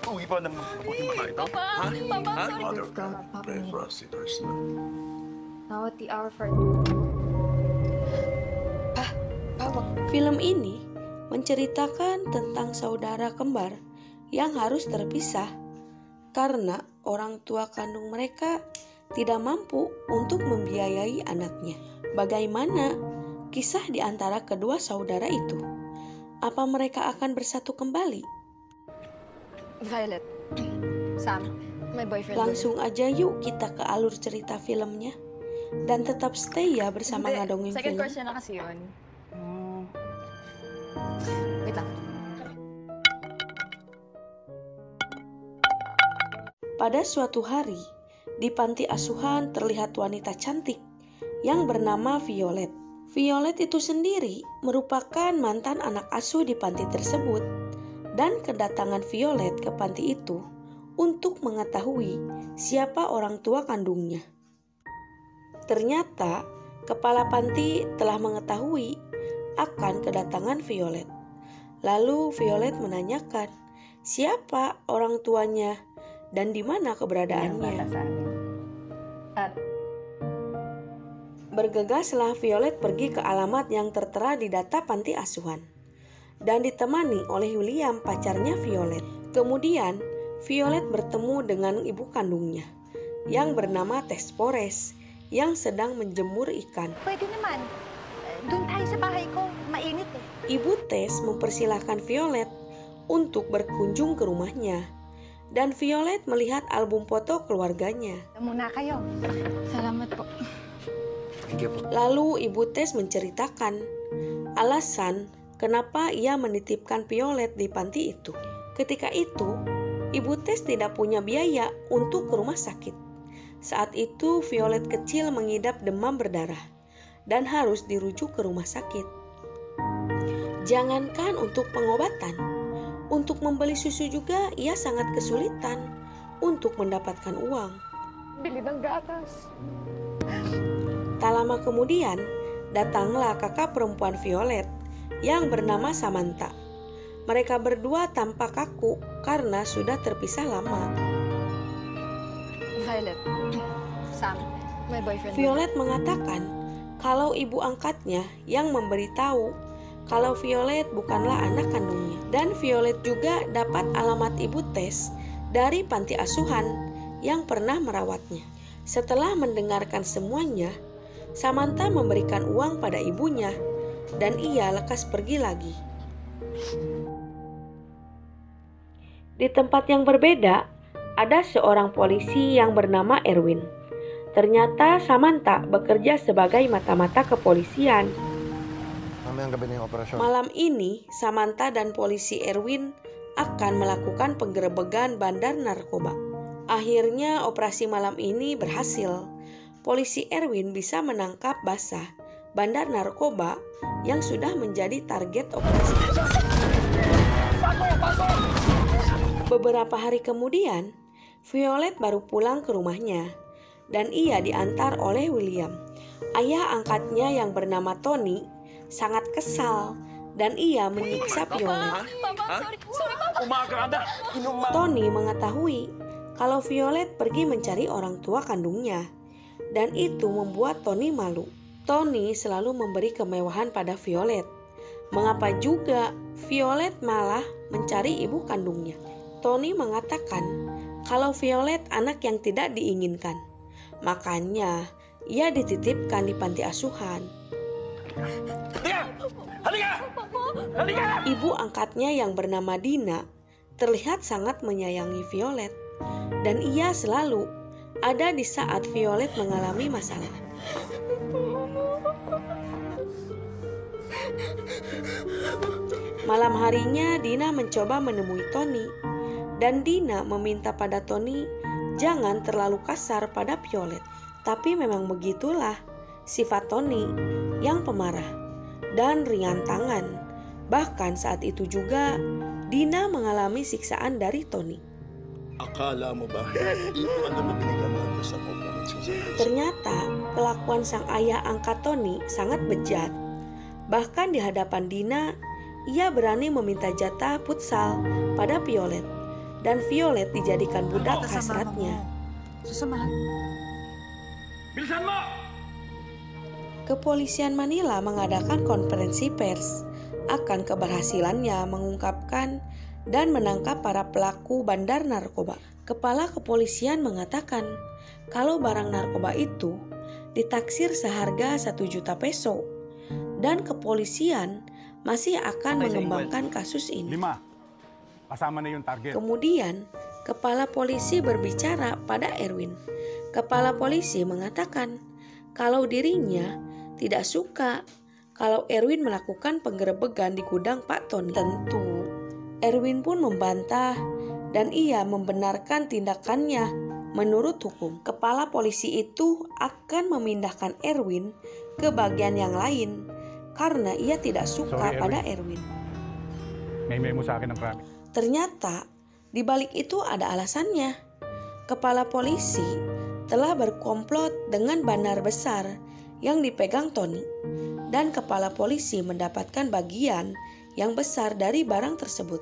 Uwi pa ng mabuting mga ito? Papa, Ha? Papa, Ha? sorry. Mother of God, pray for us sinners now. Now at the hour for... Film ini menceritakan tentang saudara kembar yang harus terpisah karena orang tua kandung mereka tidak mampu untuk membiayai anaknya. Bagaimana kisah di antara kedua saudara itu? Apa mereka akan bersatu kembali? Violet, Sam, my boyfriend. Langsung aja yuk kita ke alur cerita filmnya. Dan tetap stay ya bersama Ngadongin Second Film. course na kasi yun. Wait lang. Pada suatu hari, di panti asuhan terlihat wanita cantik yang bernama Violet. Violet itu sendiri merupakan mantan anak asuh di panti tersebut, dan kedatangan Violet ke panti itu untuk mengetahui siapa orang tua kandungnya. Ternyata, kepala panti telah mengetahui akan kedatangan Violet. Lalu Violet menanyakan siapa orang tuanya dan di mana keberadaannya. Bergegaslah Violet pergi ke alamat yang tertera di data panti asuhan dan ditemani oleh William, pacarnya Violet. Kemudian Violet bertemu dengan ibu kandungnya yang bernama Tess Forrest yang sedang menjemur ikan. Pwede naman. Doon tayo sa bahay ko. Mainit eh. Ibu Tess mempersilahkan Violet untuk berkunjung ke rumahnya. Dan Violet melihat album foto keluarganya. Muna kayo. Salamat po. Thank you po. Lalu Ibu Tess menceritakan alasan kenapa ia menitipkan Violet di panti itu. Ketika itu, Ibu Tess tidak punya biaya untuk ke rumah sakit. Saat itu Violet kecil mengidap demam berdarah dan harus dirujuk ke rumah sakit. Jangankan untuk pengobatan, untuk membeli susu juga ia sangat kesulitan untuk mendapatkan uang. Bili ng gatas. Tak lama kemudian, datanglah kakak perempuan Violet yang bernama Samantha. Mereka berdua tampak kaku karena sudah terpisah lama. Violet, Sam, my boyfriend. Violet mengatakan kalau ibu angkatnya yang memberitahu kalau Violet bukanlah anak kandungnya. Dan Violet juga dapat alamat ibu Tess dari panti asuhan yang pernah merawatnya. Setelah mendengarkan semuanya, Samantha memberikan uang pada ibunya dan ia lekas pergi lagi. Di tempat yang berbeda, ada seorang polisi yang bernama Erwin. Ternyata Samantha bekerja sebagai mata-mata kepolisian. Mamayang gabi na yung operasyon. Malam ini, Samantha dan polisi Erwin akan melakukan penggerebegan bandar narkoba. Akhirnya operasi malam ini berhasil. Polisi Erwin bisa menangkap basah bandar narkoba yang sudah menjadi target operasi. Beberapa hari kemudian, Violet baru pulang ke rumahnya dan ia diantar oleh William. Ayah angkatnya yang bernama Tony sangat kesal dan ia menyiksa Violet. Papa, sorry, Papa. Umaga na! Tony mengetahui kalau Violet pergi mencari orang tua kandungnya dan itu membuat Tony malu. Tony selalu memberi kemewahan pada Violet. Mengapa juga Violet malah mencari ibu kandungnya? Tony mengatakan kalau Violet anak yang tidak diinginkan. Makanya ia dititipkan di panti asuhan. Halika! Halika! Ibu angkatnya yang bernama Dina terlihat sangat menyayangi Violet dan ia selalu ada di saat Violet mengalami masalah. Malam harinya Dina mencoba menemui Tony dan Dina meminta pada Tony jangan terlalu kasar pada Violet. Tapi memang begitulah sifat Tony yang pemarah dan ringan tangan. Bahkan saat itu juga Dina mengalami siksaan dari Tony. Akala mo ba, hindi ko alam na binigyan mo ako sa performance ko sa Ternyata kelakuan sang ayah angkat Tony sangat bejat. Bahkan di hadapan Dina, ia berani meminta jatah futsal pada Violet. dan Violet dijadikan budak hasratnya. Susamahan. Bilisan mo! Kepolisian Manila mengadakan konferensi pers akan keberhasilannya mengungkapkan dan menangkap para pelaku bandar narkoba. Kepala kepolisian mengatakan kalau barang narkoba itu ditaksir seharga 1 juta peso dan kepolisian masih akan mengembangkan kasus ini. 5. Kasama na yung target. Kemudian, kepala polisi berbicara pada Erwin. Kepala polisi mengatakan kalau dirinya tidak suka kalau Erwin melakukan penggerebekan di gudang Pak Tony. Tentu, Erwin pun membantah dan ia membenarkan tindakannya menurut hukum. Kepala polisi itu akan memindahkan Erwin ke bagian yang lain karena ia tidak suka pada Erwin. May mo sa akin ng krami. Ternyata di balik itu ada alasannya. Kepala polisi telah berkomplot dengan bandar besar yang dipegang Tony, dan kepala polisi mendapatkan bagian yang besar dari barang tersebut.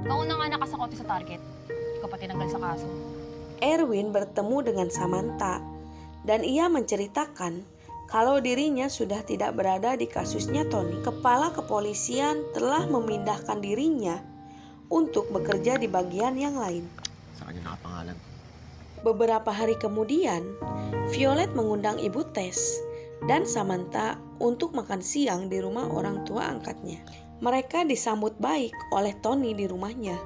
Kauna nga nakasakote sa target. Ikaw pa tinanggal sa kaso. Erwin bertemu dengan Samantha dan ia menceritakan kalau dirinya sudah tidak berada di kasusnya Tony. Kepala kepolisian telah memindahkan dirinya untuk bekerja di bagian yang lain. Sa kanya nakapangalan. Beberapa hari kemudian, Violet mengundang Ibu Tess dan Samantha untuk makan siang di rumah orang tua angkatnya. Mereka disambut baik oleh Tony di rumahnya.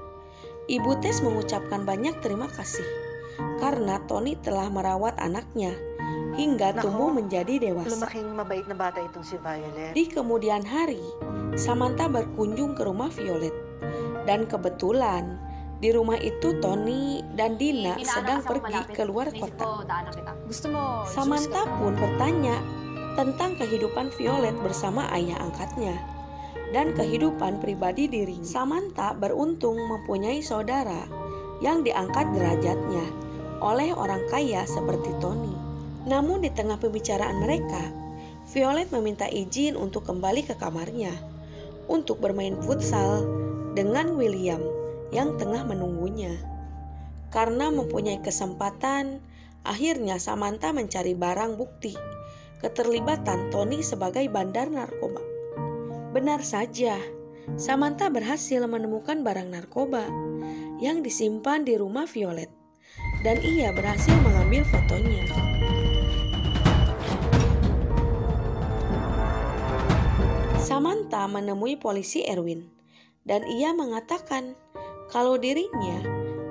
Ibu Tess mengucapkan banyak terima kasih karena Tony telah merawat anaknya hingga tumbuh menjadi dewasa. Lumaking mabait na bata itong si Violet. Di kemudian hari, Samantha berkunjung ke rumah Violet. Dan kebetulan, di rumah itu Tony dan Dina sedang pergi keluar kota. Gusto mo, Samantha pun bertanya tentang kehidupan Violet bersama ayah angkatnya dan kehidupan pribadi dirinya. Samantha beruntung mempunyai saudara yang diangkat derajatnya oleh orang kaya seperti Tony. Namun di tengah pembicaraan mereka, Violet meminta izin untuk kembali ke kamarnya untuk bermain futsal dengan William yang tengah menunggunya. Karena mempunyai kesempatan, akhirnya Samantha mencari barang bukti keterlibatan Tony sebagai bandar narkoba. Benar saja, Samantha berhasil menemukan barang narkoba yang disimpan di rumah Violet dan ia berhasil mengambil fotonya. Samantha menemui polisi Erwin dan ia mengatakan kalau dirinya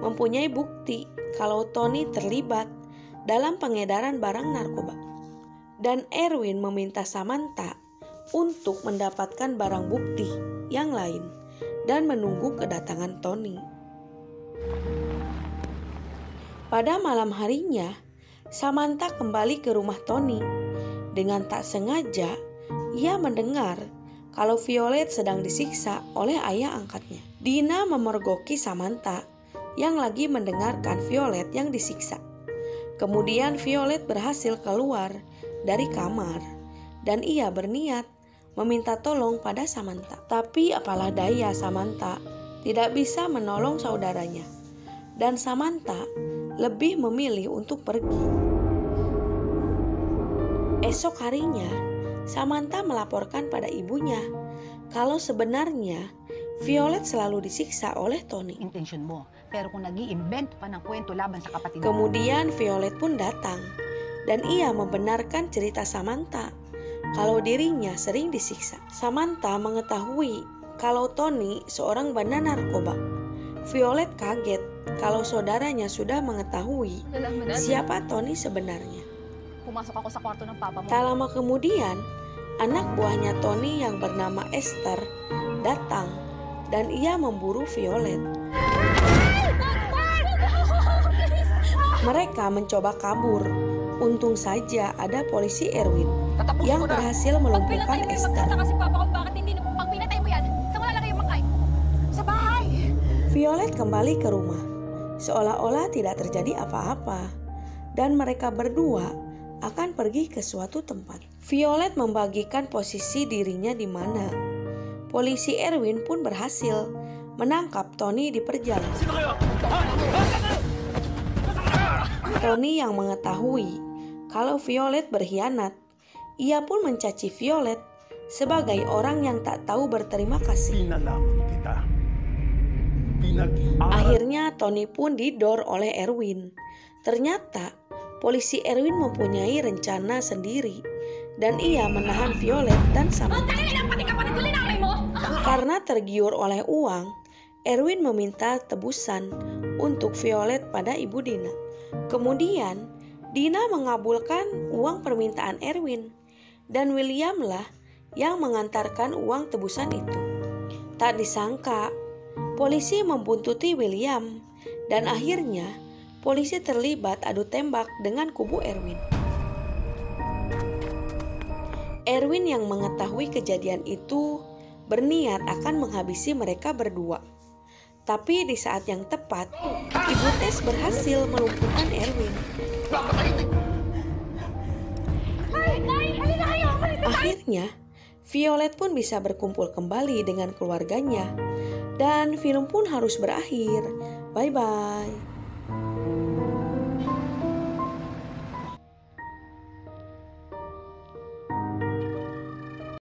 mempunyai bukti kalau Tony terlibat dalam pengedaran barang narkoba. Dan Erwin meminta Samantha untuk mendapatkan barang bukti yang lain dan menunggu kedatangan Tony. Pada malam harinya, Samantha kembali ke rumah Tony. Dengan tak sengaja, ia mendengar kalau Violet sedang disiksa oleh ayah angkatnya. Dina memergoki Samantha yang lagi mendengarkan Violet yang disiksa. Kemudian Violet berhasil keluar dari kamar dan ia berniat meminta tolong pada Samantha. Tapi apalah daya Samantha tidak bisa menolong saudaranya. Dan Samantha lebih memilih untuk pergi. Esok harinya, Samantha melaporkan pada ibunya kalau sebenarnya Violet selalu disiksa oleh Tony. Intensyon mo. Pero kung nag-iimbento pa ng kwento laban sa kapatid mo. Kemudian Violet pun datang dan ia membenarkan cerita Samantha kalau dirinya sering disiksa. Samantha mengetahui kalau Tony seorang bandar narkoba. Violet kaget kalau saudaranya sudah mengetahui siapa Tony sebenarnya. Pumasok ako sa kwarto ng papa mo. Tak lama kemudian, anak buahnya Tony yang bernama Esther datang dan ia memburu Violet. Mereka mencoba kabur. Untung saja ada polisi Erwin yang berhasil melumpuhkan Esther. Kasi papa ko bakit hindi pag pinatay mo yan? Saan wala kayo makay? Sa bahay! Violet kembali ke rumah, seolah-olah tidak terjadi apa-apa, dan mereka berdua akan pergi ke suatu tempat. Violet membagikan posisi dirinya di mana. Polisi Erwin pun berhasil menangkap Tony di perjalanan. Tony yang mengetahui kalau Violet berkhianat, ia pun mencaci Violet sebagai orang yang tak tahu berterima kasih. Pinalaman kita. Akhirnya Tony pun didor oleh Erwin. Ternyata polisi Erwin mempunyai rencana sendiri dan ia menahan Violet dan Samantha. Karena tergiur oleh uang, Erwin meminta tebusan untuk Violet pada Ibu Dina. Kemudian Dina mengabulkan uang permintaan Erwin dan William lah yang mengantarkan uang tebusan itu. Tak disangka, polisi membuntuti William dan akhirnya polisi terlibat adu tembak dengan kubu Erwin. Erwin yang mengetahui kejadian itu berniat akan menghabisi mereka berdua. Tapi di saat yang tepat, Ibu Tess berhasil melumpuhkan Erwin. Akhirnya, Violet pun bisa berkumpul kembali dengan keluarganya. Dan film pun harus berakhir. Bye-bye.